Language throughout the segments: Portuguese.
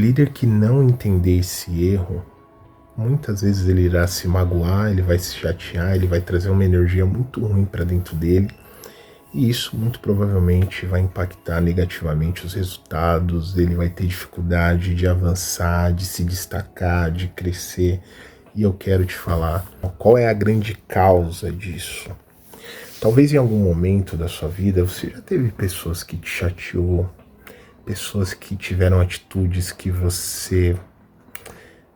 líder que não entender esse erro, muitas vezes ele irá se magoar, ele vai se chatear, ele vai trazer uma energia muito ruim para dentro dele. E isso muito provavelmente vai impactar negativamente os resultados, ele vai ter dificuldade de avançar, de se destacar, de crescer. E eu quero te falar qual é a grande causa disso. Talvez em algum momento da sua vida você já teve pessoas que te chateou, pessoas que tiveram atitudes que você,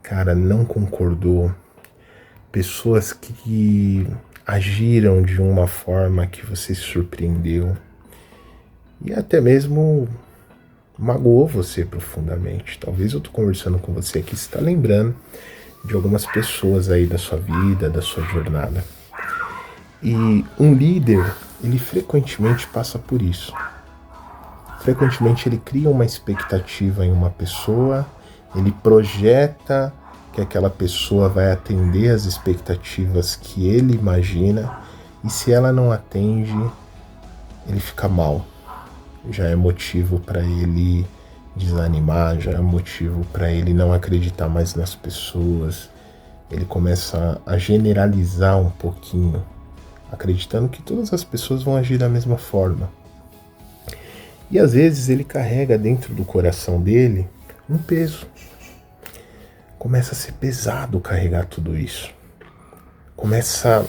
cara, não concordou, pessoas que agiram de uma forma que você se surpreendeu e até mesmo magoou você profundamente. Talvez eu tô conversando com você aqui, você está lembrando de algumas pessoas aí da sua vida, da sua jornada. E um líder, ele frequentemente passa por isso. Frequentemente ele cria uma expectativa em uma pessoa, ele projeta que aquela pessoa vai atender às expectativas que ele imagina, e se ela não atende, ele fica mal. Já é motivo para ele desanimar, já é motivo para ele não acreditar mais nas pessoas. Ele começa a generalizar um pouquinho, acreditando que todas as pessoas vão agir da mesma forma. E às vezes ele carrega dentro do coração dele um peso. Começa a ser pesado carregar tudo isso. Começa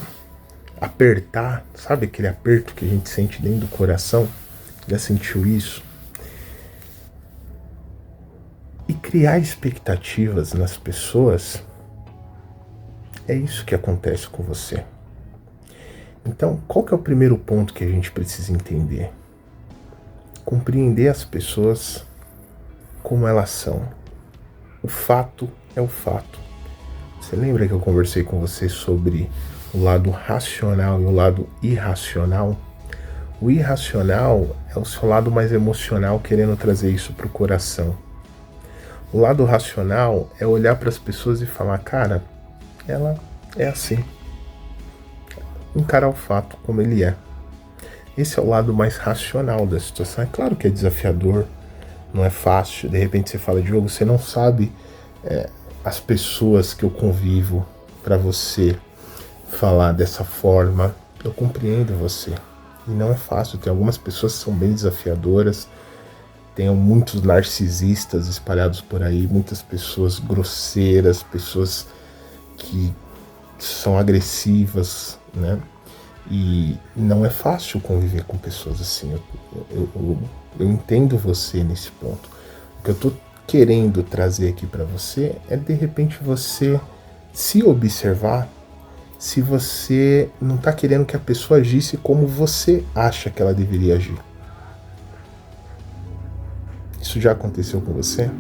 a apertar, sabe aquele aperto que a gente sente dentro do coração? Já sentiu isso? E criar expectativas nas pessoas, é isso que acontece com você. Então, qual que é o primeiro ponto que a gente precisa entender? Compreender as pessoas como elas são. O fato é o fato. Você lembra que eu conversei com você sobre o lado racional e o lado irracional? O irracional é o seu lado mais emocional querendo trazer isso para o coração. O lado racional é olhar para as pessoas e falar, cara, ela é assim. Encarar o fato como ele é. Esse é o lado mais racional da situação. É claro que é desafiador, não é fácil. De repente você fala, Diogo, você não sabe as pessoas que eu convivo para você falar dessa forma. Eu compreendo você. E não é fácil. Tem algumas pessoas que são bem desafiadoras. Tem muitos narcisistas espalhados por aí. Muitas pessoas grosseiras, pessoas que são agressivas, né? E não é fácil conviver com pessoas assim. Eu entendo você nesse ponto. O que eu tô querendo trazer aqui para você é, de repente, você se observar se você não tá querendo que a pessoa agisse como você acha que ela deveria agir. Isso já aconteceu com você?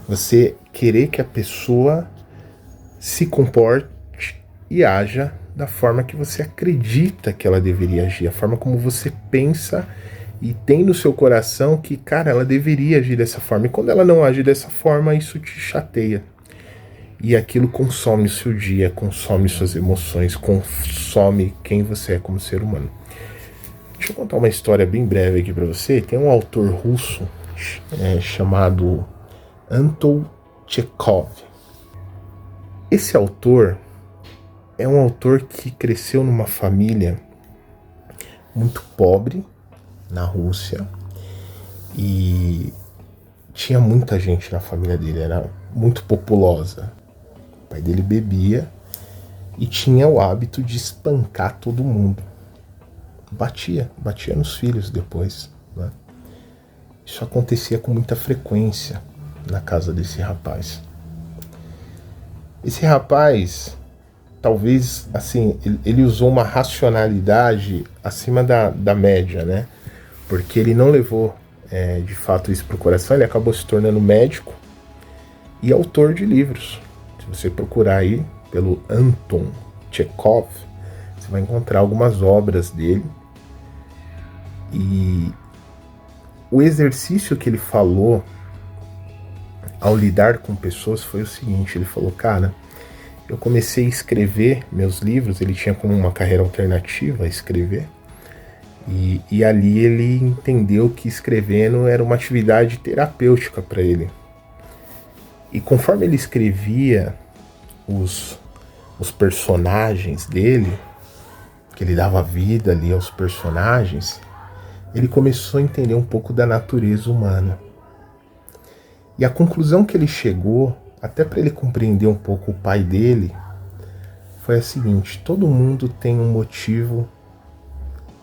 Você querer que a pessoa se comporte e haja da forma que você acredita que ela deveria agir, a forma como você pensa e tem no seu coração que, cara, ela deveria agir dessa forma. E quando ela não age dessa forma, isso te chateia. E aquilo consome o seu dia, consome suas emoções, consome quem você é como ser humano. Deixa eu contar uma história bem breve aqui pra você. Tem um autor russo chamado Anton Chekhov. Esse autor é um autor que cresceu numa família muito pobre na Rússia e tinha muita gente na família dele, era muito populosa. O pai dele bebia e tinha o hábito de espancar todo mundo. Batia nos filhos depois, né? Isso acontecia com muita frequência na casa desse rapaz. Esse rapaz, talvez, assim, ele usou uma racionalidade acima da média, né? Porque ele não levou, de fato, isso pro coração. Ele acabou se tornando médico e autor de livros. Se você procurar aí pelo Anton Chekhov, você vai encontrar algumas obras dele. E o exercício que ele falou ao lidar com pessoas foi o seguinte: ele falou, cara, eu comecei a escrever meus livros. Ele tinha como uma carreira alternativa a escrever, e ali ele entendeu que escrevendo era uma atividade terapêutica para ele. E conforme ele escrevia os personagens dele, que ele dava vida ali aos personagens, ele começou a entender um pouco da natureza humana. E a conclusão que ele chegou, até para ele compreender um pouco o pai dele, foi a seguinte: todo mundo tem um motivo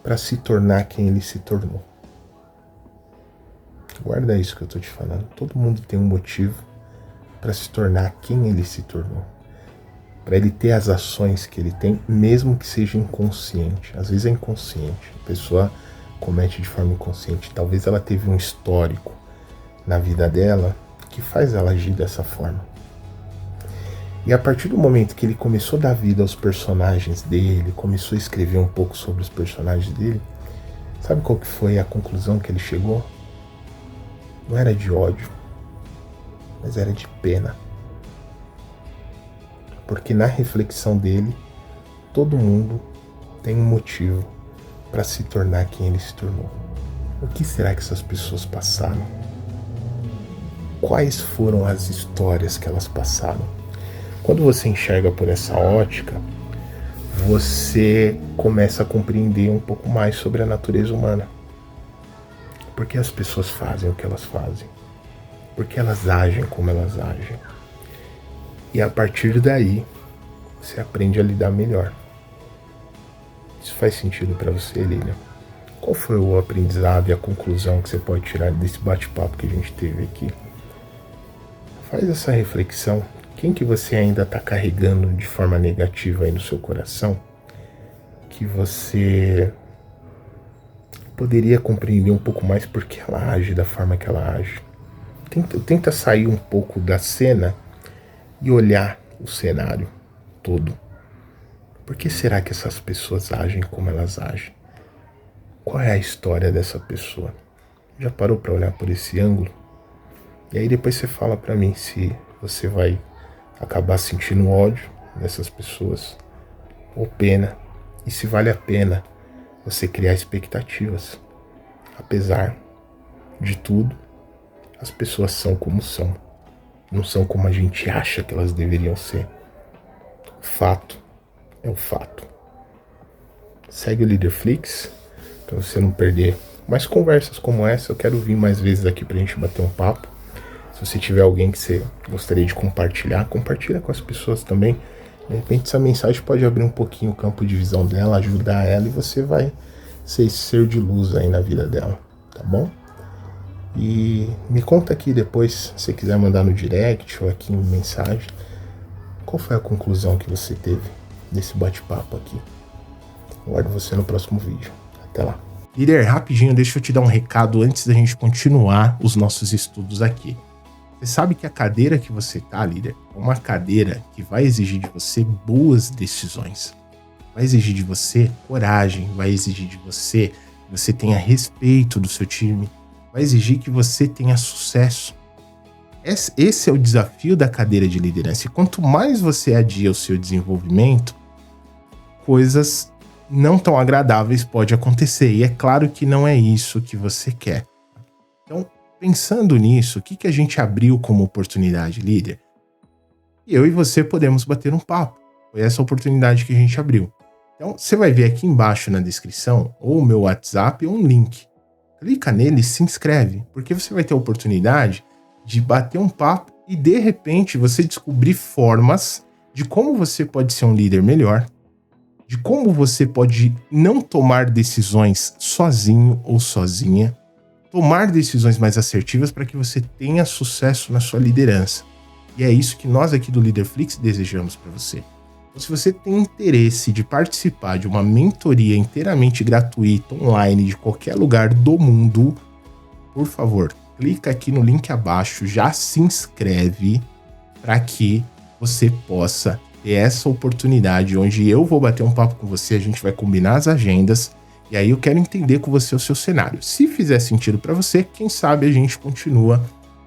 para se tornar quem ele se tornou. Guarda isso que eu tô te falando. Todo mundo tem um motivo para se tornar quem ele se tornou. Para ele ter as ações que ele tem, mesmo que seja inconsciente. Às vezes é inconsciente. A pessoa comete de forma inconsciente. Talvez ela teve um histórico na vida dela que faz ela agir dessa forma. E a partir do momento que ele começou a dar vida aos personagens dele, começou a escrever um pouco sobre os personagens dele, sabe qual que foi a conclusão que ele chegou? Não era de ódio, mas era de pena. Porque na reflexão dele, todo mundo tem um motivo para se tornar quem ele se tornou. O que será que essas pessoas passaram? Quais foram as histórias que elas passaram? Quando você enxerga por essa ótica, você começa a compreender um pouco mais sobre a natureza humana. Por que as pessoas fazem o que elas fazem? Por que elas agem como elas agem? E a partir daí, você aprende a lidar melhor. Isso faz sentido para você, Lilian? Qual foi o aprendizado e a conclusão que você pode tirar desse bate-papo que a gente teve aqui? Faz essa reflexão. Quem que você ainda está carregando de forma negativa aí no seu coração, que você poderia compreender um pouco mais porque ela age da forma que ela age? Tenta sair um pouco da cena e olhar o cenário todo. Por que será que essas pessoas agem como elas agem? Qual é a história dessa pessoa? Já parou para olhar por esse ângulo? E aí depois você fala para mim se você vai acabar sentindo ódio dessas pessoas ou pena, e se vale a pena você criar expectativas. Apesar de tudo, as pessoas são como são, não são como a gente acha que elas deveriam ser. O fato é o fato. Segue o Leaderflix para você não perder mais conversas como essa. Eu quero vir mais vezes aqui pra gente bater um papo. Se você tiver alguém que você gostaria de compartilhar, compartilha com as pessoas também. De repente essa mensagem pode abrir um pouquinho o campo de visão dela, ajudar ela, e você vai ser esse ser de luz aí na vida dela, tá bom? E me conta aqui depois, se você quiser mandar no direct ou aqui em mensagem, qual foi a conclusão que você teve desse bate-papo aqui. Aguardo você no próximo vídeo. Até lá. Líder, rapidinho, deixa eu te dar um recado antes da gente continuar os nossos estudos aqui. Você sabe que a cadeira que você tá, líder, é uma cadeira que vai exigir de você boas decisões. Vai exigir de você coragem, vai exigir de você que você tenha respeito do seu time, vai exigir que você tenha sucesso. Esse é o desafio da cadeira de liderança. E quanto mais você adia o seu desenvolvimento, coisas não tão agradáveis podem acontecer. E é claro que não é isso que você quer. Então, pensando nisso, o que a gente abriu como oportunidade, líder? Eu e você podemos bater um papo. Foi essa oportunidade que a gente abriu. Então, você vai ver aqui embaixo na descrição, ou o meu WhatsApp, ou um link. Clica nele e se inscreve, porque você vai ter a oportunidade de bater um papo e, de repente, você descobrir formas de como você pode ser um líder melhor, de como você pode não tomar decisões sozinho ou sozinha, tomar decisões mais assertivas para que você tenha sucesso na sua liderança. E é isso que nós aqui do Leaderflix desejamos para você. Então, se você tem interesse de participar de uma mentoria inteiramente gratuita, online, de qualquer lugar do mundo, por favor, clica aqui no link abaixo, já se inscreve para que você possa ter essa oportunidade onde eu vou bater um papo com você, a gente vai combinar as agendas e aí eu quero entender com você o seu cenário. Se fizer sentido para você, quem sabe a gente continua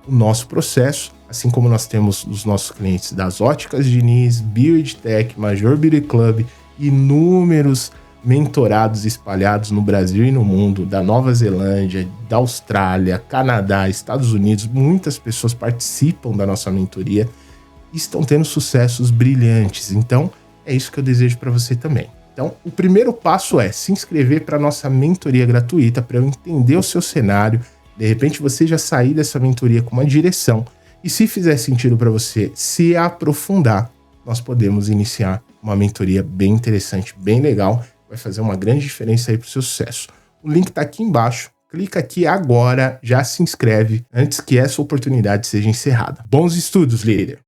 o nosso processo, assim como nós temos os nossos clientes das Óticas Diniz, BioEdTech, Major Beauty Club, inúmeros mentorados espalhados no Brasil e no mundo, da Nova Zelândia, da Austrália, Canadá, Estados Unidos. Muitas pessoas participam da nossa mentoria e estão tendo sucessos brilhantes. Então, é isso que eu desejo para você também. Então, o primeiro passo é se inscrever para a nossa mentoria gratuita, para eu entender o seu cenário. De repente, você já sair dessa mentoria com uma direção. E se fizer sentido para você se aprofundar, nós podemos iniciar uma mentoria bem interessante, bem legal. Vai fazer uma grande diferença aí para o seu sucesso. O link está aqui embaixo. Clica aqui agora, já se inscreve antes que essa oportunidade seja encerrada. Bons estudos, líder!